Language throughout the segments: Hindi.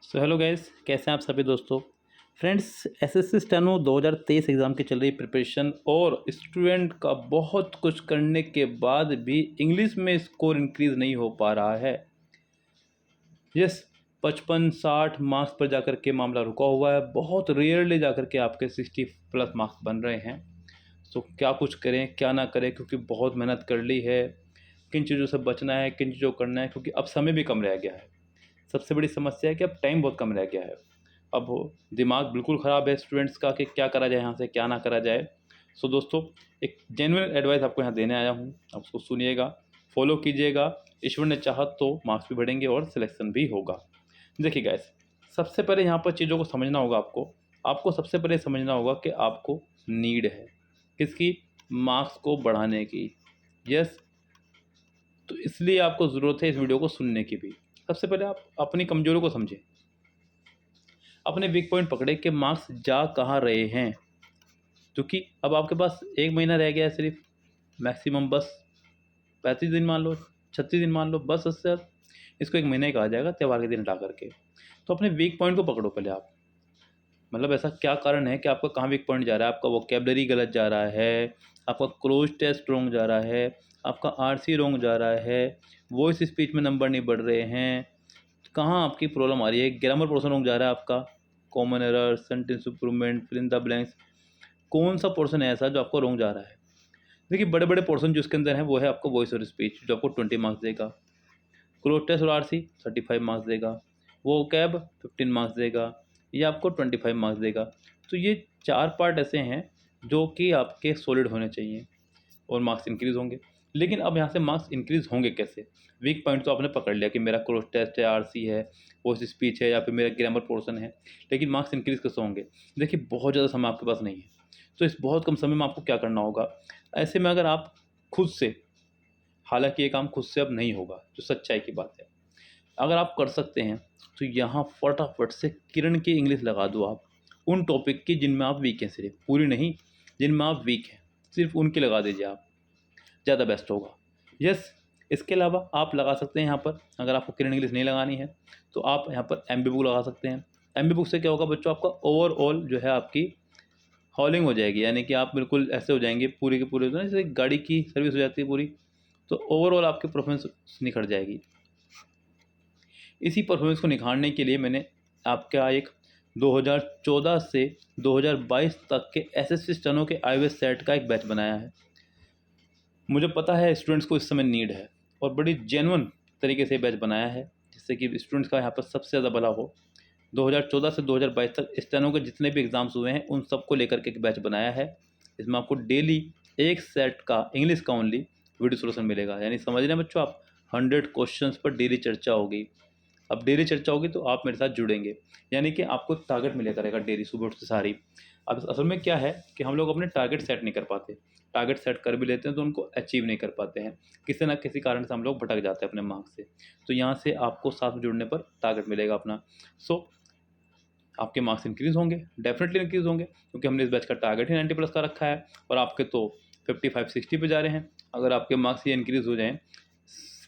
हेलो गाइस, कैसे हैं आप सभी दोस्तों। फ्रेंड्स, एसएससी स्टेनो 2023 एग्ज़ाम की चल रही प्रिपरेशन और स्टूडेंट का बहुत कुछ करने के बाद भी इंग्लिश में स्कोर इंक्रीज़ नहीं हो पा रहा है। यस, 55-60 मार्क्स पर जाकर के मामला रुका हुआ है। बहुत रेयरली जाकर के आपके 60+ मार्क्स बन रहे हैं। तो क्या कुछ करें क्या ना करें, क्योंकि बहुत मेहनत कर ली है। किन चीज़ों से बचना है, किन चीज़ों को करना है, क्योंकि अब समय भी कम रह गया है। सबसे बड़ी समस्या है कि अब टाइम बहुत कम रह गया है। अब दिमाग बिल्कुल ख़राब है स्टूडेंट्स का कि क्या करा जाए यहाँ से, क्या ना करा जाए। सो दोस्तों, एक जेन्युइन एडवाइस आपको यहाँ देने आया हूँ, आप उसको सुनिएगा, फॉलो कीजिएगा। ईश्वर ने चाहा तो मार्क्स भी बढ़ेंगे और सिलेक्शन भी होगा। देखिए गाइस, सबसे पहले यहाँ पर चीज़ों को समझना होगा आपको सबसे पहले समझना होगा कि आपको नीड है किसकी, मार्क्स को बढ़ाने की। यस, तो इसलिए आपको ज़रूरत है इस वीडियो को सुनने की भी। सबसे पहले आप अपनी कमज़ोरी को समझें, अपने वीक पॉइंट पकड़े कि मार्क्स जा कहाँ रहे हैं। क्योंकि अब आपके पास 1 महीना रह गया है सिर्फ, मैक्सिमम बस 35 दिन मान लो, 36 दिन मान लो, बस उससे इसको 1 महीना ही कहा जाएगा त्यौहार के दिन हटा करके। तो अपने वीक पॉइंट को पकड़ो पहले आप। मतलब ऐसा क्या कारण है कि आपका कहाँ वीक पॉइंट जा रहा है। आपका वोकेबलरी गलत जा रहा है, आपका क्लोज टेस्ट रॉन्ग जा रहा है, आपका आरसी रॉन्ग जा रहा है, वॉइस स्पीच में नंबर नहीं बढ़ रहे हैं, कहाँ आपकी प्रॉब्लम आ रही है। ग्रामर पोर्शन रॉन्ग जा रहा है आपका, common error, sentence improvement, fill in the blanks, कौन सा पोर्शन है ऐसा जो आपको रॉन्ग जा रहा है। देखिए, बड़े बड़े पोर्शन जो इसके अंदर है वो है आपका वॉइस और स्पीच, जो आपको 20 मार्क्स देगा। क्लोज टेस्ट और आरसी 35 मार्क्स देगा। वो कैब 15 मार्क्स देगा, ये आपको 25 मार्क्स देगा। तो ये 4 पार्ट ऐसे हैं जो कि आपके सॉलिड होने चाहिए और मार्क्स इंक्रीज़ होंगे। लेकिन अब यहाँ से मार्क्स इंक्रीज़ होंगे कैसे। वीक पॉइंट तो आपने पकड़ लिया कि मेरा क्लोज टेस्ट है, आरसी है, वॉइस स्पीच है, या फिर मेरा ग्रामर पोर्शन है। लेकिन मार्क्स इंक्रीज़ कैसे होंगे। देखिए, बहुत ज़्यादा समय आपके पास नहीं है, तो इस बहुत कम समय में आपको क्या करना होगा। ऐसे में अगर आप खुद से, हालांकि ये काम खुद से अब नहीं होगा, जो सच्चाई की बात है, अगर आप कर सकते हैं तो यहाँ फटाफट से किरण की इंग्लिश लगा दो आप, उन टॉपिक की जिनमें आप वीक हैं, सिर्फ पूरी नहीं, जिनमें आप वीक हैं सिर्फ उनकी लगा दीजिए आप, ज़्यादा बेस्ट होगा। यस, इसके अलावा आप लगा सकते हैं यहाँ पर, अगर आपको किरण इंग्लिश नहीं लगानी है तो आप यहाँ पर एमबी बुक लगा सकते हैं। एमबी बुक से क्या होगा बच्चों, आपका ओवरऑल जो है आपकी हॉलिंग हो जाएगी, यानी कि आप बिल्कुल ऐसे हो जाएंगे पूरे के पूरे, तो जैसे गाड़ी की सर्विस हो जाती है पूरी, तो ओवरऑल आपकी परफॉर्मेंस निखर जाएगी। इसी परफॉर्मेंस को निखारने के लिए मैंने आपका एक 2014 से 2022 तक के एसएससी स्टेनो के आईएएस सेट का एक बैच बनाया है। मुझे पता है स्टूडेंट्स को इस समय नीड है और बड़ी जेन्युइन तरीके से बैच बनाया है, जिससे कि स्टूडेंट्स का यहाँ पर सबसे ज़्यादा भला हो। 2014 से 2022 तक स्टेनो के जितने भी एग्ज़ाम्स हुए हैं उन सबको लेकर के एक बैच बनाया है। इसमें आपको डेली एक सेट का इंग्लिश का ओनली वीडियो सोल्यूशन मिलेगा। यानी समझ रहे हैं बच्चों आप, 100 क्वेश्चंस पर डेली चर्चा होगी। अब डेली चर्चा होगी तो आप मेरे साथ जुड़ेंगे, यानी कि आपको टारगेट मिला करेगा डेली सुबह उठते सारी। अब असल में क्या है कि हम लोग अपने टारगेट सेट नहीं कर पाते, टारगेट सेट कर भी लेते हैं तो उनको अचीव नहीं कर पाते हैं, किसी ना किसी कारण से हम लोग भटक जाते हैं अपने मार्क्स से। तो यहाँ से आपको साथ में जुड़ने पर टारगेट मिलेगा अपना। सो आपके मार्क्स इंक्रीज़ होंगे, डेफिनेटली इंक्रीज़ होंगे, क्योंकि हमने इस बैच का टारगेट ही 90+ का रखा है और आपके तो 55-60 पे जा रहे हैं। अगर आपके मार्क्स ये इंक्रीज़ हो जाएँ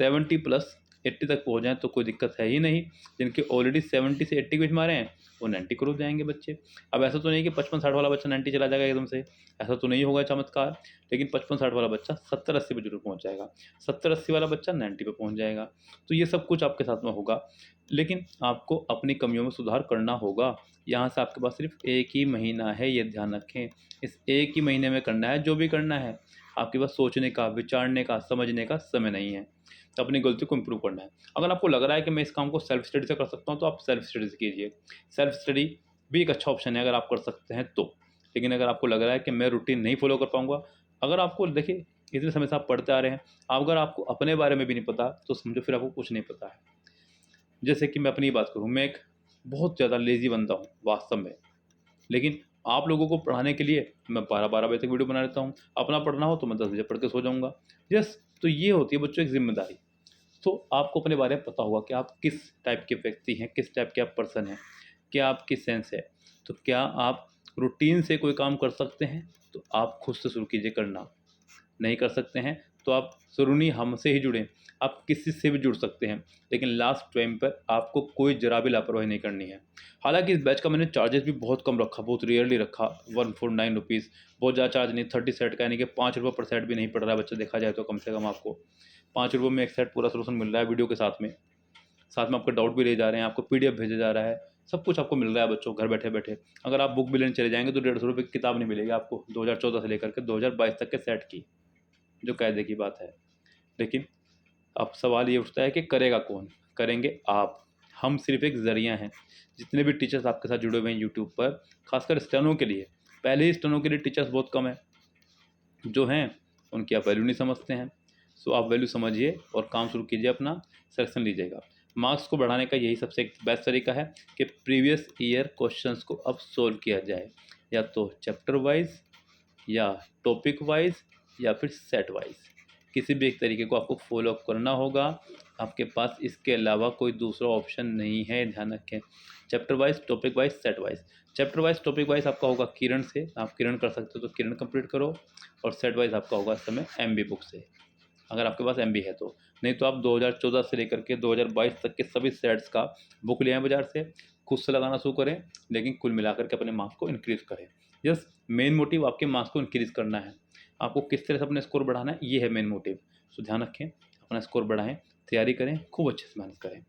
70+, 80 तक पहुँच जाएँ तो कोई दिक्कत है ही नहीं। जिनके ऑलरेडी 70 से 80 के बीच मारे हैं वो 90 क्रॉस जाएंगे बच्चे। अब ऐसा तो नहीं कि 55-60 वाला बच्चा 90 चला जाएगा एकदम से, ऐसा तो नहीं होगा चमत्कार। लेकिन 55-60 वाला बच्चा 70-80 पे जरूर पहुँच जाएगा, 70-80 वाला बच्चा 90 पे पहुँच जाएगा। तो ये सब कुछ आपके साथ में होगा, लेकिन आपको अपनी कमियों में सुधार करना होगा। यहाँ से आपके पास सिर्फ 1 ही महीना है, ये ध्यान रखें। इस 1 ही महीने में करना है जो भी करना है। आपके पास सोचने का, विचारने का, समझने का समय नहीं है। तो अपनी गलती को इम्प्रूव करना है। अगर आपको लग रहा है कि मैं इस काम को सेल्फ स्टडी से कर सकता हूँ तो आप सेल्फ स्टडी से कीजिए। सेल्फ स्टडी भी एक अच्छा ऑप्शन है अगर आप कर सकते हैं तो। लेकिन अगर आपको लग रहा है कि मैं रूटीन नहीं फॉलो कर पाऊँगा, अगर आपको देखिए इतने समय से आप पढ़ते आ रहे हैं, अगर आपको अपने बारे में भी नहीं पता तो समझो फिर आपको कुछ नहीं पता है। जैसे कि मैं अपनी बात करूँ, मैं एक बहुत ज़्यादा लेज़ी बंदा हूँ वास्तव में, लेकिन आप लोगों को पढ़ाने के लिए मैं 12-12 बजे तक वीडियो बना लेता हूँ। अपना पढ़ना हो तो मैं 10 बजे पढ़ के सो जाऊँगा। यस, तो ये होती है बच्चों एक जिम्मेदारी। तो आपको अपने बारे में पता होगा कि आप किस टाइप के व्यक्ति हैं, किस टाइप के आप पर्सन हैं, क्या आपकी सेंस है। तो क्या आप रूटीन से कोई काम कर सकते हैं तो आप खुद से शुरू कीजिए करना। नहीं कर सकते हैं तो आप ज़रूरी हमसे ही जुड़ें। आप किसी से भी जुड़ सकते हैं, लेकिन लास्ट टाइम पर आपको कोई जरा भी लापरवाही नहीं करनी है। हालांकि इस बैच का मैंने चार्जेस भी बहुत कम रखा, बहुत रियरली रखा, 149 रुपीज़, बहुत ज़्यादा चार्ज नहीं, 30 सेट का, यानी कि 5 रुपये पर सेट भी नहीं पड़ रहा है बच्चा, देखा जाए तो कम से कम आपको 5 रुपये में एक सेट पूरा सोल्यूशन मिल रहा है वीडियो के साथ में। साथ में आपके डाउट भी ले जा रहे हैं, आपको PDF भेजा जा रहा है, सब कुछ आपको मिल रहा है बच्चों घर बैठे बैठे। अगर आप बुक भी लेने चले जाएंगे तो 150 रुपये की किताब नहीं मिलेगी आपको 2014 से लेकर के 2022 तक के सेट की, जो कायदे की बात है। लेकिन अब सवाल ये उठता है कि करेगा कौन? करेंगे आप। हम सिर्फ एक ज़रिया हैं। जितने भी टीचर्स आपके साथ जुड़े हुए हैं यूट्यूब पर, खासकर स्टेनो के लिए, पहले ही स्टेनो के लिए टीचर्स बहुत कम है जो हैं, उनकी आप वैल्यू नहीं समझते हैं। सो आप वैल्यू समझिए और काम शुरू कीजिए, अपना सेलेक्शन लीजिएगा। मार्क्स को बढ़ाने का यही सबसे एक बेस्ट तरीका है कि प्रीवियस ईयर क्वेश्चंस को अब सोल्व किया जाए, या तो चैप्टर वाइज, या टॉपिक वाइज, या फिर सेट वाइज। किसी भी एक तरीके को आपको फॉलो करना होगा, आपके पास इसके अलावा कोई दूसरा ऑप्शन नहीं है, ध्यान रखें। Chapter wise, topic wise, set wise. Chapter wise, topic wise आपका होगा किरण से, आप किरण कर सकते हो तो किरण कंप्लीट करो, और सेट वाइज आपका होगा इस समय MB बुक से, अगर आपके पास MB है तो। नहीं तो आप 2014 से लेकर के 2022 तक के सभी सेट्स का बुक ले आएँ बाज़ार से, खुद से लगाना शुरू करें, लेकिन कुल मिलाकर के अपने मार्क्स को इंक्रीज़ करें। यस, मेन मोटिव आपके मार्क्स को इंक्रीज़ करना है, आपको किस तरह से अपने स्कोर बढ़ाना है, ये है मेन मोटिव। सो ध्यान रखें, अपना स्कोर बढ़ाएँ, तैयारी करें, खूब अच्छे से मेहनत करें।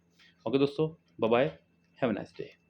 ओके दोस्तों, bye bye, have a nice day.